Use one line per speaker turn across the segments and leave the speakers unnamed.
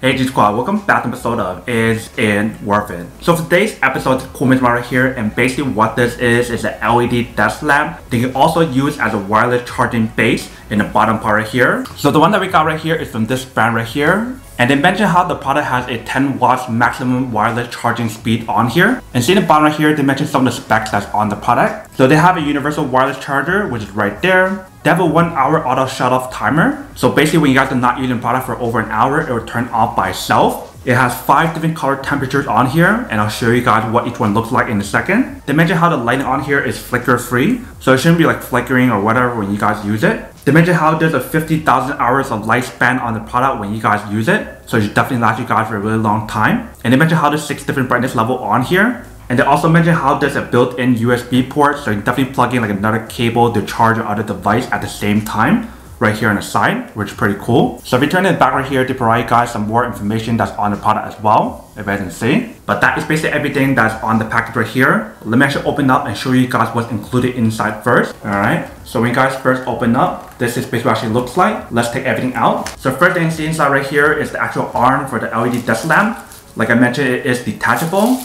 Hey G Squad, welcome back to an episode of Is It Worth It? So for today's episode, the cool right here, and basically what this is an LED desk lamp that you can also use as a wireless charging base in the bottom part right here. So the one that we got right here is from this brand right here. And they mention how the product has a 10 watts maximum wireless charging speed on here. And see in the bottom right here, they mention some of the specs that's on the product. So they have a universal wireless charger, which is right there. They have a 1 hour auto shut off timer. So basically when you guys are not using the product for over an hour, it will turn off by itself. It has 5 different color temperatures on here, and I'll show you guys what each one looks like in a second. They mention how the lighting on here is flicker free, so it shouldn't be like flickering or whatever when you guys use it. They mention how there's a 50,000 hours of lifespan on the product when you guys use it, so it should definitely last you guys for a really long time. And they mention how there's 6 different brightness level on here. And they also mention how there's a built-in USB port, so you can definitely plug in like another cable to charge your other device at the same time. Right here on the side, which is pretty cool. So if you turn it back right here to provide you guys some more information that's on the product as well, if you guys can see. But that is basically everything that's on the package right here. Let me actually open up and show you guys what's included inside first. Alright, so when you guys first open up, this is basically what it actually looks like. Let's take everything out. So first thing you see inside right here is the actual arm for the LED desk lamp. Like I mentioned, it is detachable.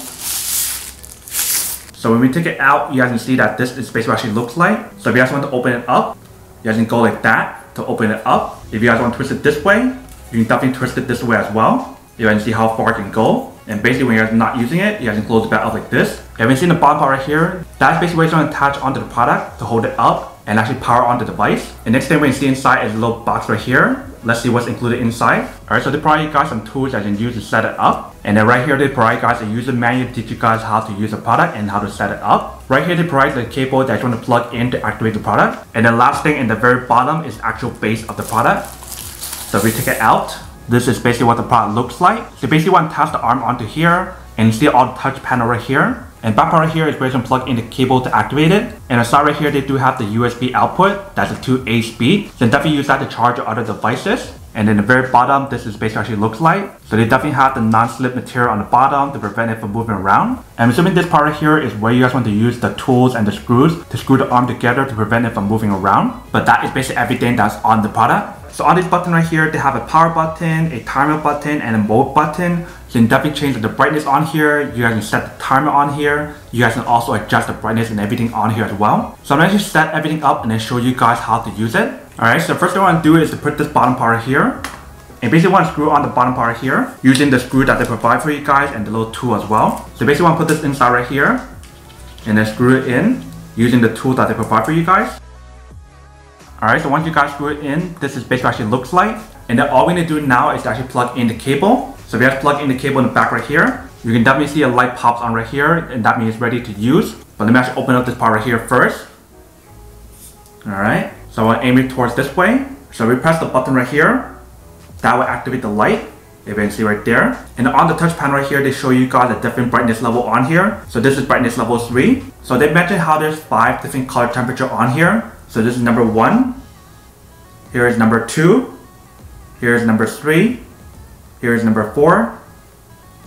So when we take it out, you guys can see that this is basically what it actually looks like. So if you guys want to open it up, you guys can go like that to open it up. If you guys want to twist it this way, you can definitely twist it this way as well. You guys can see how far it can go. And basically when you're not using it, you guys can close it back up like this. If you haven't seen the bottom part right here, that's basically where it's going to attach onto the product to hold it up and actually power on the device. And next thing we can see inside is a little box right here. Let's see what's included inside. Alright, so they provide you guys some tools that you can use to set it up. And then right here they provide you guys a user manual to teach you guys how to use the product and how to set it up. Right here they provide the cable that you want to plug in to activate the product. And the last thing in the very bottom is the actual base of the product. So if we take it out, this is basically what the product looks like. So basically want to attach the arm onto here and you see all the touch panel right here. And back part right here is where you can plug in the cable to activate it. And on the side right here, they do have the USB output. That's a 2A speed. So definitely use that to charge your other devices. And then the very bottom, this is basically actually looks like. So they definitely have the non-slip material on the bottom to prevent it from moving around. And I'm assuming this part right here is where you guys want to use the tools and the screws to screw the arm together to prevent it from moving around. But that is basically everything that's on the product. So on this button right here, they have a power button, a timer button, and a mode button. So you can definitely change the brightness on here. You guys can set the timer on here. You guys can also adjust the brightness and everything on here as well. So I'm going to just set everything up and then show you guys how to use it. Alright, so first thing I want to do is to put this bottom part right here. And basically want to screw on the bottom part right here using the screw that they provide for you guys and the little tool as well. So basically want to put this inside right here and then screw it in using the tool that they provide for you guys. Alright, so once you guys screw it in, this is basically what it actually looks like. And then all we need to do now is to actually plug in the cable. So if you guys plug in the cable in the back right here, you can definitely see a light pops on right here, and that means it's ready to use. But let me actually open up this part right here first. Alright, so I want to aim it towards this way. So we press the button right here. That will activate the light. If you can see right there. And on the touch panel right here, they show you guys a different brightness level on here. So this is brightness level 3. So they mentioned how there's 5 different color temperature on here. So this is number 1. Here is number 2. Here is number 3. Here is number 4.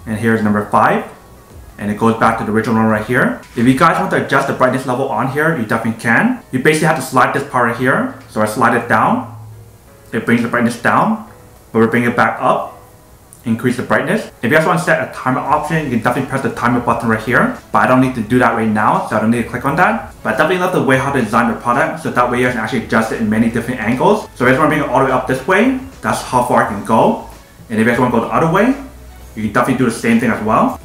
And here is number 5. And it goes back to the original one right here. If you guys want to adjust the brightness level on here, you definitely can. You basically have to slide this part right here. So I slide it down. It brings the brightness down. But we bring it back up. Increase the brightness. If you guys want to set a timer option, you can definitely press the timer button right here. But I don't need to do that right now, so I don't need to click on that. But I definitely love the way how they design the product, so that way you guys can actually adjust it in many different angles. So if you guys want to bring it all the way up this way, that's how far it can go. And if you guys want to go the other way, you can definitely do the same thing as well.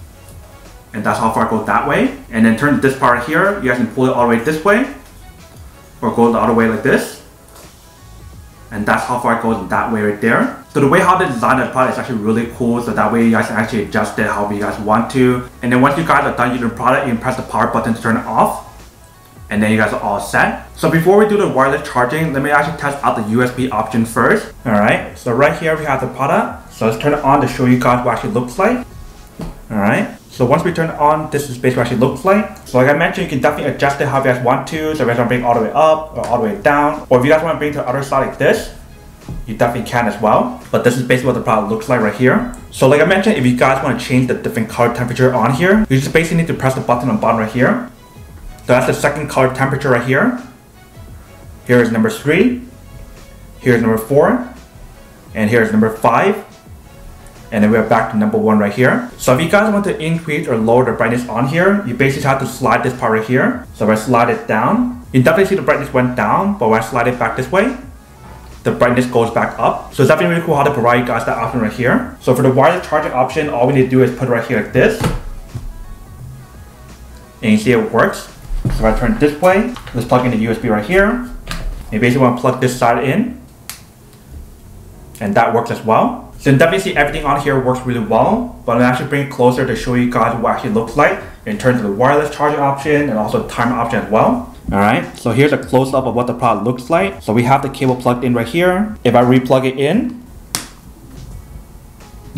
And that's how far it goes that way. And then turn this part right here, you guys can pull it all the way this way. Or go the other way like this. And that's how far it goes that way right there. So the way how they design the product is actually really cool, so that way you guys can actually adjust it however you guys want to. And then once you guys are done using the product, you can press the power button to turn it off. And then you guys are all set. So before we do the wireless charging, let me actually test out the USB option first. Alright, so right here we have the product. So let's turn it on to show you guys what it actually looks like. Alright, so once we turn it on, this is basically what it actually looks like. So like I mentioned, you can definitely adjust it however you guys want to. So if you guys want to bring it all the way up or all the way down. Or if you guys want to bring it to the other side like this, you definitely can as well. But this is basically what the product looks like right here. So like I mentioned, if you guys want to change the different color temperature on here, you just basically need to press the button on the bottom right here. So that's the second color temperature right here. Here is number 3. Here's number 4. And here's number 5. And then we're back to number 1 right here. So if you guys want to increase or lower the brightness on here, you basically have to slide this part right here. So if I slide it down, you can definitely see the brightness went down, but when I slide it back this way, the brightness goes back up. So it's definitely really cool how to provide you guys that option right here. So for the wireless charging option, all we need to do is put it right here like this. And you see it works. So if I turn it this way, let's plug in the USB right here. You basically want to plug this side in. And that works as well. So you can definitely see everything on here works really well, but I'm going to actually bring it closer to show you guys what it actually looks like in terms of the wireless charging option and also the timer option as well. Alright, so here's a close-up of what the product looks like. So we have the cable plugged in right here. If I replug it in,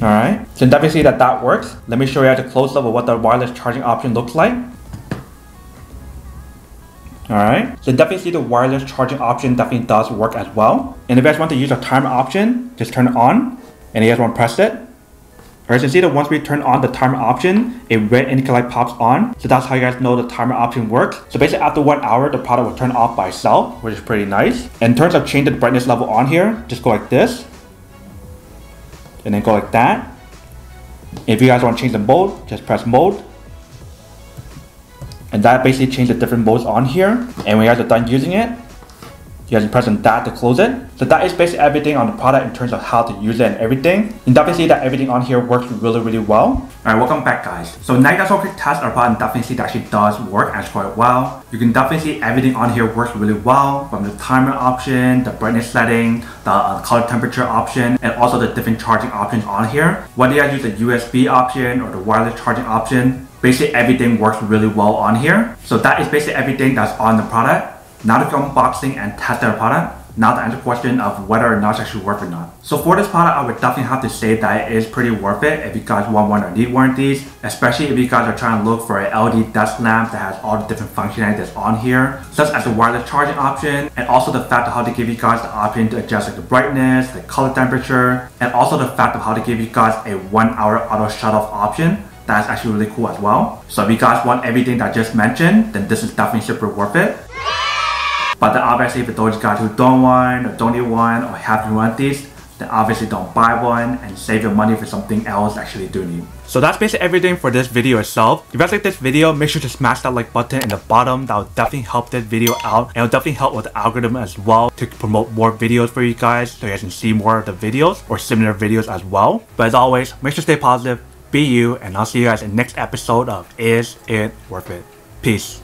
alright, so you can definitely see that that works. Let me show you a close-up of what the wireless charging option looks like. Alright, so definitely see the wireless charging option definitely does work as well. And if you guys want to use a timer option, just turn it on. And you guys want to press it. Alright, so you see that once we turn on the timer option, a red indicator light pops on. So that's how you guys know the timer option works. So basically after 1 hour, the product will turn off by itself, which is pretty nice. And in terms of changing the brightness level on here, just go like this. And then go like that. If you guys want to change the mode, just press mode. And that basically changes the different modes on here. And when you guys are done using it, you guys can press on that to close it. So that is basically everything on the product in terms of how to use it and everything. You can definitely see that everything on here works really well. Alright, welcome back guys. So now you guys want to test our product and definitely see that actually does work and quite well. You can definitely see everything on here works really well, from the timer option, the brightness setting, the color temperature option, and also the different charging options on here. Whether you guys use the USB option or the wireless charging option, basically everything works really well on here. So that is basically everything that's on the product. Now to go unboxing and test our product. Now to answer the question of whether or not it's actually worth or not. So for this product, I would definitely have to say that it is pretty worth it if you guys want one or need one of these. Especially if you guys are trying to look for an LED desk lamp that has all the different functionality that's on here, such as the wireless charging option, and also the fact of how to give you guys the option to adjust like the brightness, the color temperature, and also the fact of how to give you guys a 1 hour auto shut off option. That's actually really cool as well. So if you guys want everything that I just mentioned, then this is definitely super worth it. But then obviously for those guys who don't want or don't need one or haven't want these, then obviously don't buy one and save your money for something else actually do need. So that's basically everything for this video itself. If you guys like this video, make sure to smash that like button in the bottom. That will definitely help this video out, and it will definitely help with the algorithm as well to promote more videos for you guys so you guys can see more of the videos or similar videos as well. But as always, make sure to stay positive, be you, and I'll see you guys in the next episode of Is It Worth It? Peace.